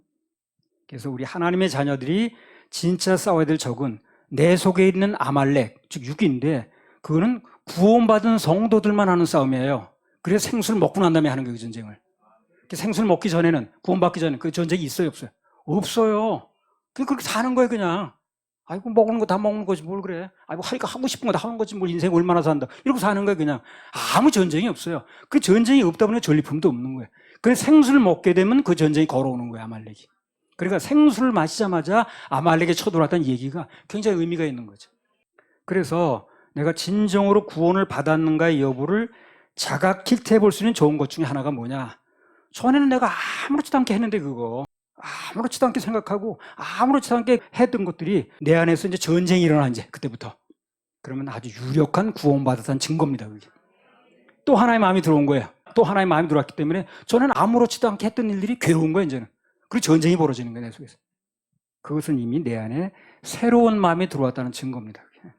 그래서 우리 하나님의 자녀들이 진짜 싸워야 될 적은 내 속에 있는 아말렉, 즉 육인데 그거는 구원받은 성도들만 하는 싸움이에요. 그래서 생수를 먹고 난 다음에 하는 거예요, 그 전쟁을. 생수를 먹기 전에는, 구원받기 전에 그 전쟁이 있어요, 없어요? 없어요. 그렇게 사는 거예요, 그냥. 아이고 먹는 거 다 먹는 거지 뭘 그래. 아이고 하고 싶은 거 다 하는 거지 뭘 인생 얼마나 산다. 이러고 사는 거야 그냥. 아무 전쟁이 없어요. 그 전쟁이 없다 보니 전리품도 없는 거예요. 그래서 생수를 먹게 되면 그 전쟁이 걸어오는 거예요 아말렉이. 그러니까 생수를 마시자마자 아말렉에 쳐들어왔다는 얘기가 굉장히 의미가 있는 거죠. 그래서 내가 진정으로 구원을 받았는가의 여부를 자각킬퇴해 볼 수 있는 좋은 것 중에 하나가 뭐냐. 전에는 내가 아무렇지도 않게 했는데 그거 아무렇지도 않게 생각하고 아무렇지도 않게 했던 것들이 내 안에서 이제 전쟁이 일어나 이제 그때부터. 그러면 아주 유력한 구원받았다는 증거입니다. 그게. 또 하나의 마음이 들어온 거예요. 또 하나의 마음이 들어왔기 때문에 저는 아무렇지도 않게 했던 일들이 괴로운 거예요 이제는. 그리고 전쟁이 벌어지는 거예요 내 속에서. 그것은 이미 내 안에 새로운 마음이 들어왔다는 증거입니다. 그게.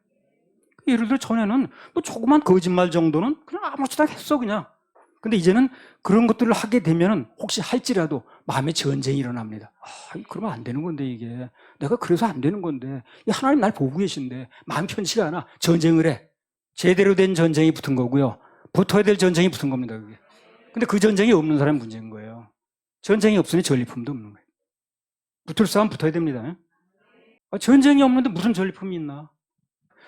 예를 들어 전에는 뭐 조그만 거짓말 정도는 그냥 아무렇지도 않게 했어 그냥. 근데 이제는 그런 것들을 하게 되면 혹시 할지라도 마음의 전쟁이 일어납니다. 그러면 안 되는 건데 이게. 내가 그래서 안 되는 건데. 하나님 날 보고 계신데 마음 편치가 않아. 전쟁을 해. 제대로 된 전쟁이 붙은 거고요. 붙어야 될 전쟁이 붙은 겁니다. 그게. 근데 그 전쟁이 없는 사람이 문제인 거예요. 전쟁이 없으니 전리품도 없는 거예요. 붙을 싸움 붙어야 됩니다. 전쟁이 없는데 무슨 전리품이 있나.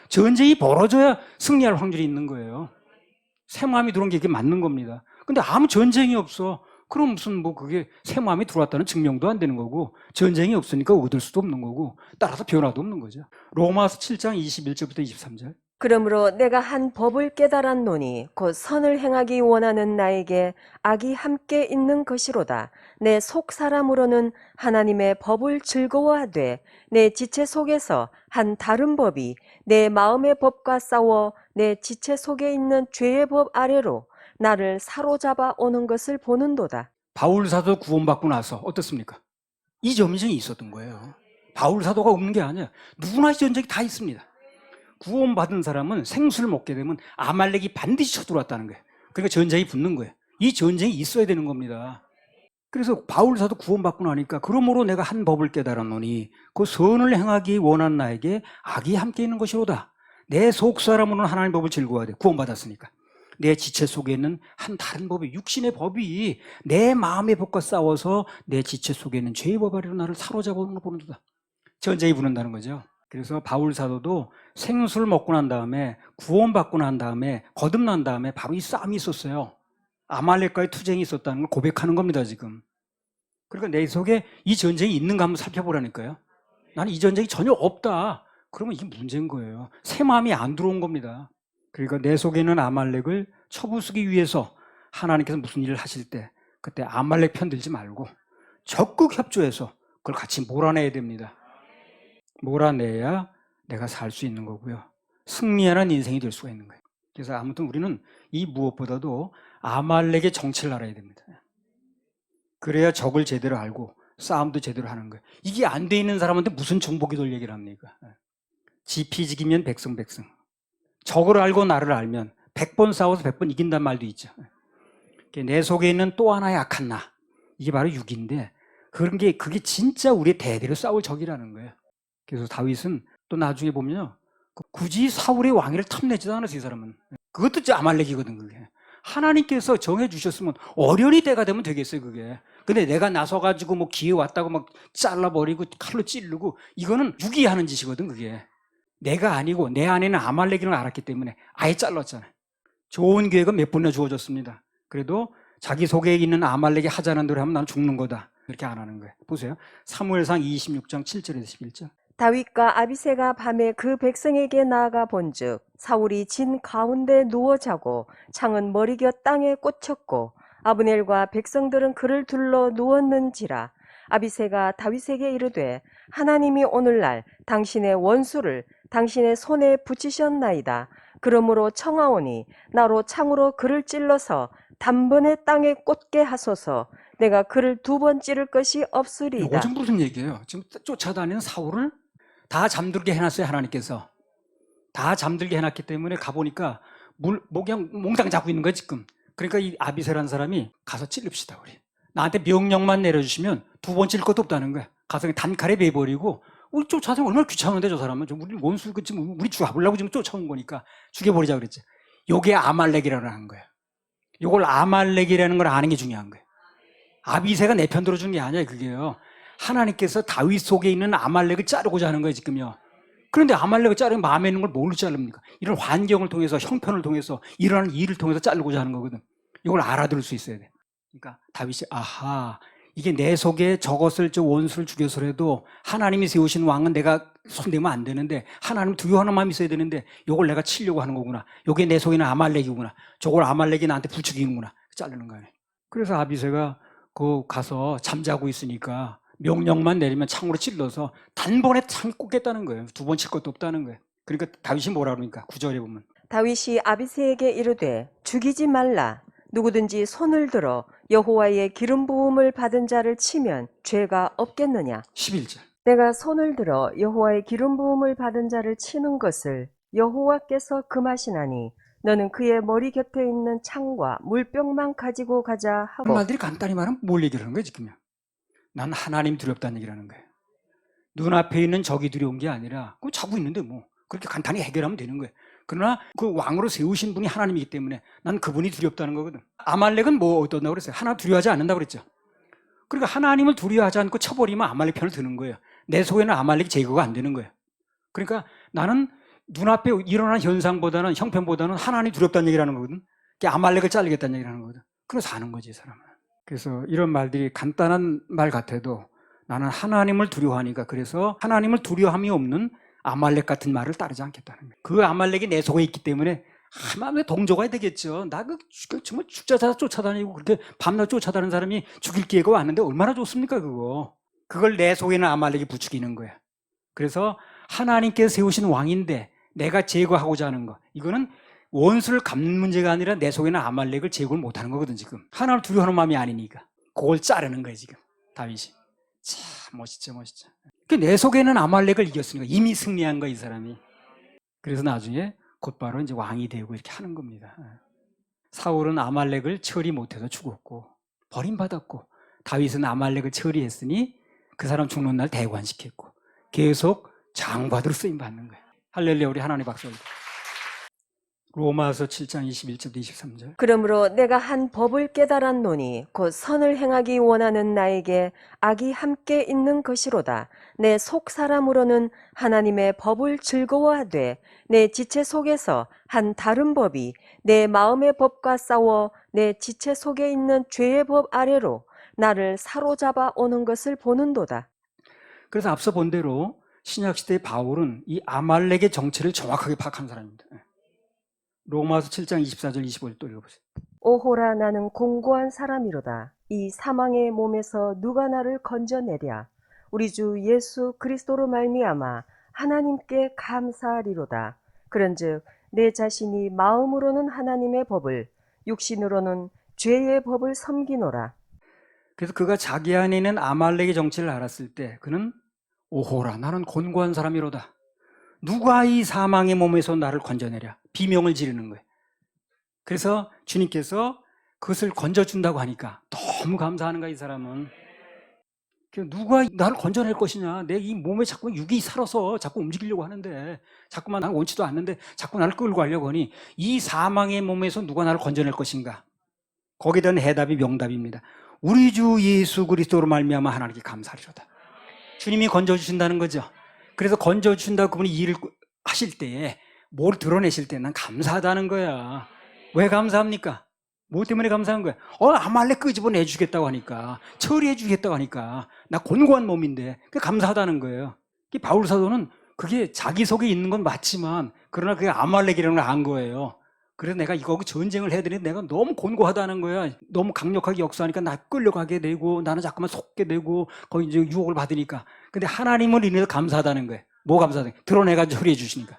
전쟁이 벌어져야 승리할 확률이 있는 거예요. 새 마음이 들어온 게 이게 맞는 겁니다. 근데 아무 전쟁이 없어. 그럼 무슨 뭐 그게 새 마음이 들어왔다는 증명도 안 되는 거고 전쟁이 없으니까 얻을 수도 없는 거고 따라서 변화도 없는 거죠. 로마서 7장 21절부터 23절.
그러므로 내가 한 법을 깨달았노니 곧 선을 행하기 원하는 나에게 악이 함께 있는 것이로다. 내 속 사람으로는 하나님의 법을 즐거워하되 내 지체 속에서 한 다른 법이 내 마음의 법과 싸워 내 지체 속에 있는 죄의 법 아래로 나를 사로잡아 오는 것을 보는도다.
바울 사도 구원받고 나서 어떻습니까? 이 전쟁이 있었던 거예요. 바울 사도가 없는 게 아니야. 누구나 이 전쟁이 다 있습니다. 구원받은 사람은 생수를 먹게 되면 아말렉이 반드시 쳐들어왔다는 거예요. 그러니까 전쟁이 붙는 거예요. 이 전쟁이 있어야 되는 겁니다. 그래서 바울 사도 구원받고 나니까 그러므로 내가 한 법을 깨달았노니 그 선을 행하기 원한 나에게 악이 함께 있는 것이로다. 내 속사람으로는 하나님의 법을 즐거워하되 구원받았으니까. 내 지체 속에 있는 한 다른 법이 육신의 법이 내 마음의 법과 싸워서 내 지체 속에 있는 죄의 법 아래로 나를 사로잡아 오는 걸 보는도다. 전쟁이 붙는다는 거죠. 그래서 바울 사도도 생수를 먹고 난 다음에 구원받고 난 다음에 거듭난 다음에 바로 이 싸움이 있었어요. 아말렉과의 투쟁이 있었다는 걸 고백하는 겁니다 지금. 그러니까 내 속에 이 전쟁이 있는가 한번 살펴보라니까요. 나는 이 전쟁이 전혀 없다. 그러면 이게 문제인 거예요. 새 마음이 안 들어온 겁니다. 그러니까 내 속에 있는 아말렉을 쳐부수기 위해서 하나님께서 무슨 일을 하실 때 그때 아말렉 편들지 말고 적극 협조해서 그걸 같이 몰아내야 됩니다. 몰아내야 내가 살 수 있는 거고요. 승리하는 인생이 될 수가 있는 거예요. 그래서 아무튼 우리는 이 무엇보다도 아말렉의 정체를 알아야 됩니다. 그래야 적을 제대로 알고 싸움도 제대로 하는 거예요. 이게 안 돼 있는 사람한테 무슨 정보기도를 얘기를 합니까? 지피지기면 백승백승. 적을 알고 나를 알면 100번 싸워서 100번 이긴단 말도 있죠. 내 속에 있는 또 하나의 악한 나. 이게 바로 육인데 그게 진짜 우리의 대대로 싸울 적이라는 거예요. 그래서 다윗은 또 나중에 보면요. 굳이 사울의 왕위를 탐내지도 않았어요, 이 사람은. 그것도 진짜 아말렉이거든, 그게. 하나님께서 정해주셨으면 어련히 때가 되면 되겠어요, 그게. 근데 내가 나서가지고 뭐 기회 왔다고 막 잘라버리고 칼로 찌르고 이거는 육이 하는 짓이거든, 그게. 내가 아니고 내 안에는 아말렉이라는 걸 알았기 때문에 아예 잘랐잖아요. 좋은 기회가 몇 번이나 주어졌습니다. 그래도 자기 속에 있는 아말렉이 하자는 대로 하면 나는 죽는 거다. 이렇게 안 하는 거예요. 보세요. 사무엘상 26장 7절에서 11절.
다윗과 아비새가 밤에 그 백성에게 나아가 본즉 사울이 진 가운데 누워 자고 창은 머리곁 땅에 꽂혔고 아브넬과 백성들은 그를 둘러 누웠는지라. 아비새가 다윗에게 이르되 하나님이 오늘날 당신의 원수를 당신의 손에 붙이셨나이다. 그러므로 청하오니 나로 창으로 그를 찔러서 단번에 땅에 꽂게 하소서. 내가 그를 2번 찌를 것이 없으리이다.
이거 좀 무슨 얘기예요? 지금 쫓아다니는 사울을 다 잠들게 해놨어요, 하나님께서. 다 잠들게 해놨기 때문에 가보니까 그냥 몽땅 잡고 있는 거예요, 지금. 그러니까 이 아비새라는 사람이 가서 찔릅시다, 우리. 나한테 명령만 내려주시면 2번 찔 것도 없다는 거야. 가서 그냥 단칼에 베버리고, 우리 쫓아서 얼마나 귀찮은데, 저 사람은. 우리 원수, 우리 죽여보려고 지금 쫓아온 거니까 죽여버리자 그랬지. 요게 아말렉이라는 거예요. 요걸 아말렉이라는 걸 아는 게 중요한 거예요. 아비새가 내 편 들어주는 게 아니에요, 그게요. 하나님께서 다윗 속에 있는 아말렉을 자르고자 하는 거예요, 지금요. 그런데 아말렉을 자르면 마음에 있는 걸 뭘로 자릅니까? 이런 환경을 통해서, 형편을 통해서, 일어나는 일을 통해서 자르고자 하는 거거든. 이걸 알아들을 수 있어야 돼. 그러니까 다윗이 아하, 이게 내 속에 저것을, 저 원수를 죽여서라도 하나님이 세우신 왕은 내가 손대면 안 되는데, 하나님 두려워하는 마음이 있어야 되는데 이걸 내가 치려고 하는 거구나. 이게 내 속에는 아말렉이구나. 저걸 아말렉이 나한테 부추기는구나. 자르는 거예요. 그래서 아비새가 그 가서 잠자고 있으니까 명령만 내리면 창으로 찔러서 단번에 창 꽂겠다는 거예요. 두 번 칠 것도 없다는 거예요. 그러니까 다윗이 뭐라 그러니까 9절에 보면
다윗이 아비새에게 이르되 죽이지 말라. 누구든지 손을 들어 여호와의 기름 부음을 받은 자를 치면 죄가 없겠느냐.
11절.
내가 손을 들어 여호와의 기름 부음을 받은 자를 치는 것을 여호와께서 금하시나니 너는 그의 머리 곁에 있는 창과 물병만 가지고 가자 하고.
말들이 간단히 말하면 뭘 얘기를 하는 거예요 지금요? 난 하나님 두렵다는 얘기라는 거예요. 눈앞에 있는 적이 두려운 게 아니라 그거 자고 있는데 뭐 그렇게 간단히 해결하면 되는 거예요. 그러나 그 왕으로 세우신 분이 하나님이기 때문에 난 그분이 두렵다는 거거든. 아말렉은 뭐 어떤다고 그랬어요? 하나 두려워하지 않는다고 그랬죠. 그러니까 하나님을 두려워하지 않고 쳐버리면 아말렉 편을 드는 거예요. 내 속에는 아말렉이 제거가 안 되는 거예요. 그러니까 나는 눈앞에 일어난 현상보다는, 형편보다는 하나님이 두렵다는 얘기라는 거거든. 아말렉을 자르겠다는 얘기라는 거거든. 그래서 사는 거지, 사람은. 그래서 이런 말들이 간단한 말 같아도 나는 하나님을 두려워하니까, 그래서 하나님을 두려움이 없는 아말렉 같은 말을 따르지 않겠다는 거예요. 그 아말렉이 내 속에 있기 때문에 마음에 동조가 되겠죠. 나 정말 죽자다 쫓아다니고 그렇게 밤낮 쫓아다니는 사람이 죽일 기회가 왔는데 얼마나 좋습니까 그거. 그걸 내 속에는 아말렉이 부추기는 거야. 그래서 하나님께서 세우신 왕인데 내가 제거하고자 하는 거, 이거는 원수를 갚는 문제가 아니라 내 속에는 아말렉을 제거를 못하는 거거든 지금. 하나님을 두려워하는 마음이 아니니까 그걸 자르는 거예요 지금 다윗이. 참 멋있죠, 멋있죠. 내 속에는 아말렉을 이겼으니까 이미 승리한 거야 이 사람이. 그래서 나중에 곧바로 이제 왕이 되고 이렇게 하는 겁니다. 사울은 아말렉을 처리 못해서 죽었고 버림받았고, 다윗은 아말렉을 처리했으니 그 사람 죽는 날 대관시켰고 계속 장관으로 쓰임 받는 거예요. 할렐루야, 우리 하나님 박수. 로마서 7장 21절부터 23절.
그러므로 내가 한 법을 깨달았노니 곧 선을 행하기 원하는 나에게 악이 함께 있는 것이로다. 내 속 사람으로는 하나님의 법을 즐거워하되 내 지체 속에서 한 다른 법이 내 마음의 법과 싸워 내 지체 속에 있는 죄의 법 아래로 나를 사로잡아 오는 것을 보는도다.
그래서 앞서 본 대로 신약시대의 바울은 이 아말렉의 정체를 정확하게 파악한 사람입니다. 로마서 7장 24절 25절 또 읽어보세요.
오호라 나는 공고한 사람이로다. 이 사망의 몸에서 누가 나를 건져내랴. 우리 주 예수 그리스도로 말미암아 하나님께 감사하리로다. 그런즉 내 자신이 마음으로는 하나님의 법을, 육신으로는 죄의 법을 섬기노라.
그래서 그가 자기 안에 있는 아말렉의 정체를 알았을 때 그는 오호라 나는 곤고한 사람이로다. 누가 이 사망의 몸에서 나를 건져내랴. 비명을 지르는 거예요. 그래서 주님께서 그것을 건져준다고 하니까 너무 감사하는 거야 이 사람은. 누가 나를 건져낼 것이냐. 내 이 몸에 자꾸 육이 살아서 자꾸 움직이려고 하는데, 자꾸만 나는 원치도 않는데 자꾸 나를 끌고 가려고 하니 이 사망의 몸에서 누가 나를 건져낼 것인가. 거기에 대한 해답이 명답입니다. 우리 주 예수 그리스도로 말미암아 하나님께 감사하리로다. 주님이 건져주신다는 거죠. 그래서 건져주신다고 그분이 일을 하실 때에 뭘 드러내실 때 난 감사하다는 거야. 왜 감사합니까? 뭐 때문에 감사한 거야? 아말렉 끄집어내 주겠다고 하니까, 처리해 주겠다고 하니까, 나 곤고한 몸인데 그게 감사하다는 거예요. 바울 사도는 그게 자기 속에 있는 건 맞지만 그러나 그게 아말렉이라는 걸 안 거예요. 그래서 내가 이거 전쟁을 해야 되는데 내가 너무 곤고하다는 거야. 너무 강력하게 역사하니까 나 끌려가게 되고 나는 자꾸만 속게 되고 거기 이제 유혹을 받으니까. 근데 하나님을 인해서 감사하다는 거예요. 뭐 감사하다는 거예요? 드러내가지고 처리해 주시니까.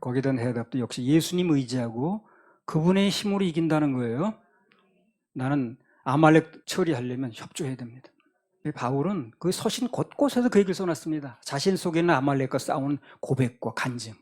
거기에 대한 해답도 역시 예수님 의지하고 그분의 힘으로 이긴다는 거예요. 나는 아말렉 처리하려면 협조해야 됩니다. 바울은 그 서신 곳곳에서 그 얘기를 써놨습니다. 자신 속에는 아말렉과 싸우는 고백과 간증.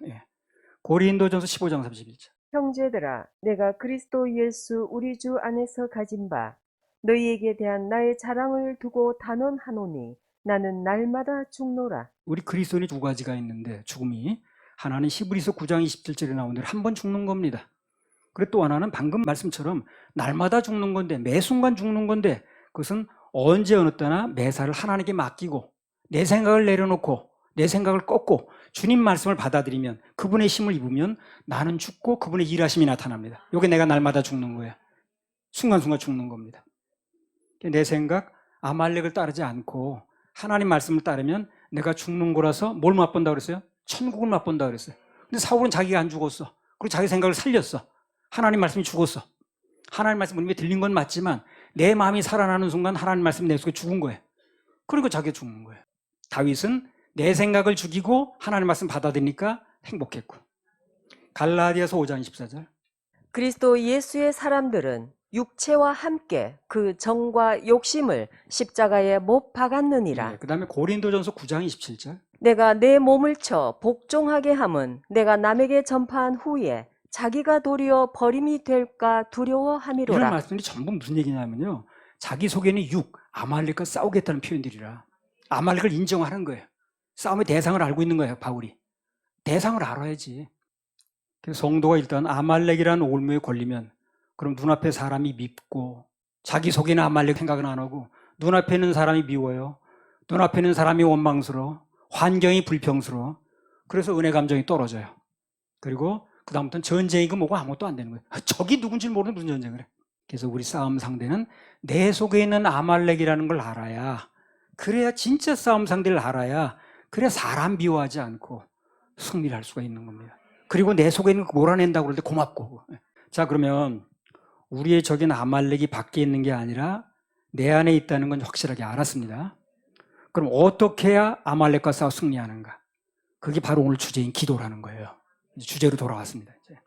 고린도전서 15장 31절.
형제들아, 내가 그리스도 예수 우리 주 안에서 가진 바 너희에게 대한 나의 자랑을 두고 단언하노니 나는 날마다 죽노라.
우리 그리스도인이 두 가지가 있는데 죽음이 하나는 히브리서 9장 27절에 나오는 대로 한 번 죽는 겁니다. 그리고 또 하나는 방금 말씀처럼 날마다 죽는 건데 매 순간 죽는 건데 그것은 언제 어느 때나 매사를 하나님께 맡기고 내 생각을 내려놓고 내 생각을 꺾고 주님 말씀을 받아들이면, 그분의 힘을 입으면 나는 죽고 그분의 일하심이 나타납니다. 이게 내가 날마다 죽는 거예요. 순간순간 죽는 겁니다. 내 생각, 아말렉을 따르지 않고 하나님 말씀을 따르면 내가 죽는 거라서 뭘 맛본다고 그랬어요? 천국을 맛본다고 그랬어요. 근데 사울은 자기가 안 죽었어. 그리고 자기 생각을 살렸어. 하나님 말씀이 죽었어. 하나님 말씀 우리에게 들린 건 맞지만 내 마음이 살아나는 순간 하나님 말씀이 내 속에 죽은 거예요. 그러니까 자기가 죽는 거예요. 다윗은 내 생각을 죽이고 하나님 말씀 받아들이니까 행복했고. 갈라디아서 5장 24절.
그리스도 예수의 사람들은 육체와 함께 그 정과 욕심을 십자가에 못 박았느니라.
그 다음에 고린도전서 9장 27절.
내가 내 몸을 쳐 복종하게 함은 내가 남에게 전파한 후에 자기가 도리어 버림이 될까
이런
두려워함이로라.
말씀들이 전부 무슨 얘기냐면요, 자기 속에는 육, 아말렉과 싸우겠다는 표현들이라 아말렉을 인정하는 거예요. 싸움의 대상을 알고 있는 거예요, 바울이. 대상을 알아야지. 그래서 성도가 일단 아말렉이라는 올무에 걸리면, 그럼 눈앞에 사람이 밉고 자기 속에는 아말렉 생각은 안 하고 눈앞에 있는 사람이 미워요. 눈앞에 있는 사람이 원망스러워. 환경이 불평스러워. 그래서 은혜 감정이 떨어져요. 그리고 그 다음부터는 전쟁이고 뭐고 아무것도 안 되는 거예요. 적이 누군지 모르는 무슨 전쟁을 해. 그래서 우리 싸움 상대는 내 속에 있는 아말렉이라는 걸 알아야, 그래야 진짜 싸움 상대를 알아야, 그래야 사람 미워하지 않고 승리를 할 수가 있는 겁니다. 그리고 내 속에 있는 거 몰아낸다고 그럴 때 고맙고. 자, 그러면 우리의 적인 아말렉이 밖에 있는 게 아니라 내 안에 있다는 건 확실하게 알았습니다. 그럼 어떻게 해야 아말렉과 싸워 승리하는가? 그게 바로 오늘 주제인 기도라는 거예요. 주제로 돌아왔습니다. 이제.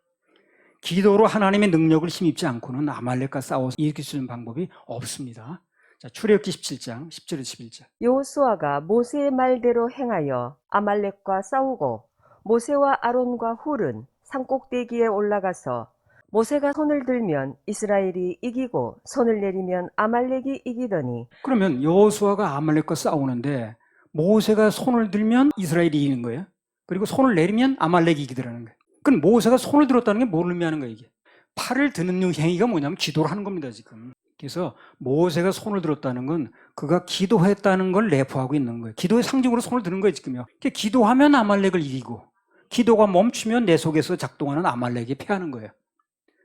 기도로 하나님의 능력을 힘입지 않고는 아말렉과 싸워서 이길 수 있는 방법이 없습니다. 자, 출애굽기 17장 10절에서 11절.
여호수아가 모세의 말대로 행하여 아말렉과 싸우고 모세와 아론과 훌은 산꼭대기에 올라가서 모세가 손을 들면 이스라엘이 이기고 손을 내리면 아말렉이 이기더니.
그러면 여호수아가 아말렉과 싸우는데 모세가 손을 들면 이스라엘이 이기는 거예요. 그리고 손을 내리면 아말렉이 이기더라는 거예요. 그럼 모세가 손을 들었다는 게 뭘 의미하는 거예요, 이게? 팔을 드는 행위가 뭐냐면 기도를 하는 겁니다, 지금. 그래서 모세가 손을 들었다는 건 그가 기도했다는 걸 내포하고 있는 거예요. 기도의 상징으로 손을 드는 거예요, 지금요. 기도하면 아말렉을 이기고, 기도가 멈추면 내 속에서 작동하는 아말렉이 패하는 거예요.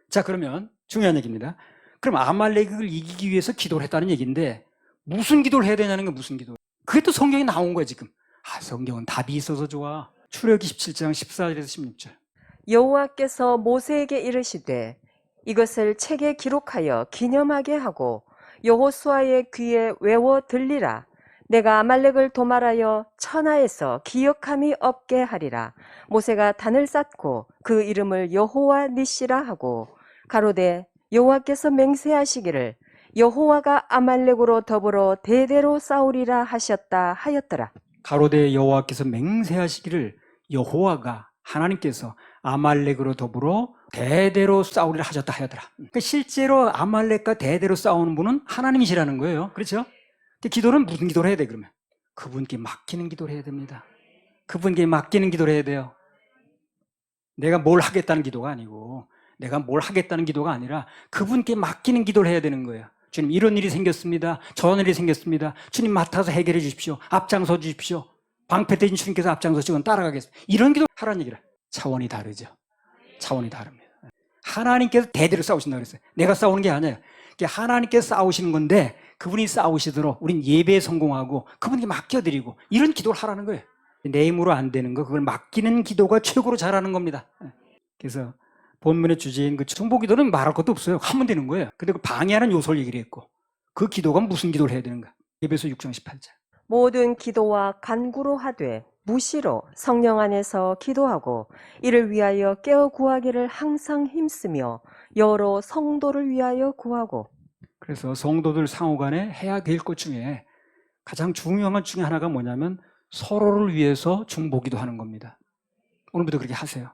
자, 그러면 중요한 얘기입니다. 그럼 아말렉을 이기기 위해서 기도를 했다는 얘기인데 무슨 기도를 해야 되냐는 게 무슨 기도? 그게 또 성경에 나온 거예요, 지금. 성경은 답이 있어서 좋아. 출애굽기 17장 14절에서 16절.
여호와께서 모세에게 이르시되 이것을 책에 기록하여 기념하게 하고 여호수아의 귀에 외워 들리라. 내가 아말렉을 도말하여 천하에서 기억함이 없게 하리라. 모세가 단을 쌓고 그 이름을 여호와 니시라 하고 가로되 여호와께서 맹세하시기를 여호와가 아말렉으로 더불어 대대로 싸우리라 하셨다 하였더라.
가로되 여호와께서 맹세하시기를 여호와가 하나님께서 아말렉으로 더불어 대대로 싸우리라 하셨다 하였더라. 그러니까 실제로 아말렉과 대대로 싸우는 분은 하나님이시라는 거예요. 그렇죠? 기도는 무슨 기도를 해야 돼, 그러면? 그분께 맡기는 기도를 해야 됩니다. 그분께 맡기는 기도를 해야 돼요. 내가 뭘 하겠다는 기도가 아니고, 내가 뭘 하겠다는 기도가 아니라 그분께 맡기는 기도를 해야 되는 거예요. 주님, 이런 일이 생겼습니다. 저런 일이 생겼습니다. 주님 맡아서 해결해 주십시오. 앞장서 주십시오. 방패대신 주님께서 앞장서시고 따라가겠습니다. 이런 기도 하라는 얘기라. 차원이 다르죠. 차원이 다릅니다. 하나님께서 대대로 싸우신다고 그랬어요. 내가 싸우는 게 아니에요. 하나님께서 싸우시는 건데 그분이 싸우시도록 우린 예배에 성공하고 그분께 맡겨드리고 이런 기도를 하라는 거예요. 내 힘으로 안 되는 거, 그걸 맡기는 기도가 최고로 잘하는 겁니다. 그래서 본문의 주제인 그 중보기도는 말할 것도 없어요. 하면 되는 거예요. 근데 그 방해하는 요소를 얘기를 했고, 그 기도가 무슨 기도를 해야 되는가? 에베소 6장 18절.
모든 기도와 간구로 하되 무시로 성령 안에서 기도하고 이를 위하여 깨어 구하기를 항상 힘쓰며 여러 성도를 위하여 구하고.
그래서 성도들 상호간에 해야 될 것 중에 가장 중요한 것 중에 하나가 뭐냐면 서로를 위해서 중보기도 하는 겁니다. 오늘부터 그렇게 하세요.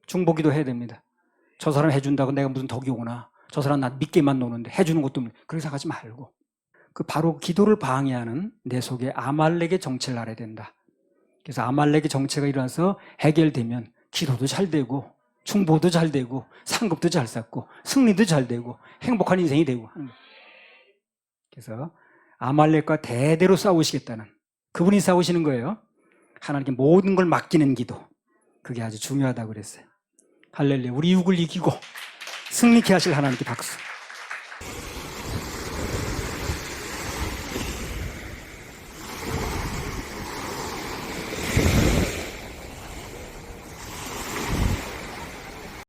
중보기도 해야 됩니다. 저 사람 해준다고 내가 무슨 덕이 오나, 저 사람 나 믿게만 노는데 해주는 것도 없는데, 그렇게 생각하지 말고 그 바로 기도를 방해하는 내 속에 아말렉의 정체를 알아야 된다. 그래서 아말렉의 정체가 일어나서 해결되면 기도도 잘 되고 중보도 잘 되고 상급도 잘 쌓고 승리도 잘 되고 행복한 인생이 되고 하는 거예요. 그래서 아말렉과 대대로 싸우시겠다는, 그분이 싸우시는 거예요. 하나님께 모든 걸 맡기는 기도. 그게 아주 중요하다고 그랬어요. 할렐루야. 우리 육을 이기고 승리케 하실 하나님께 박수.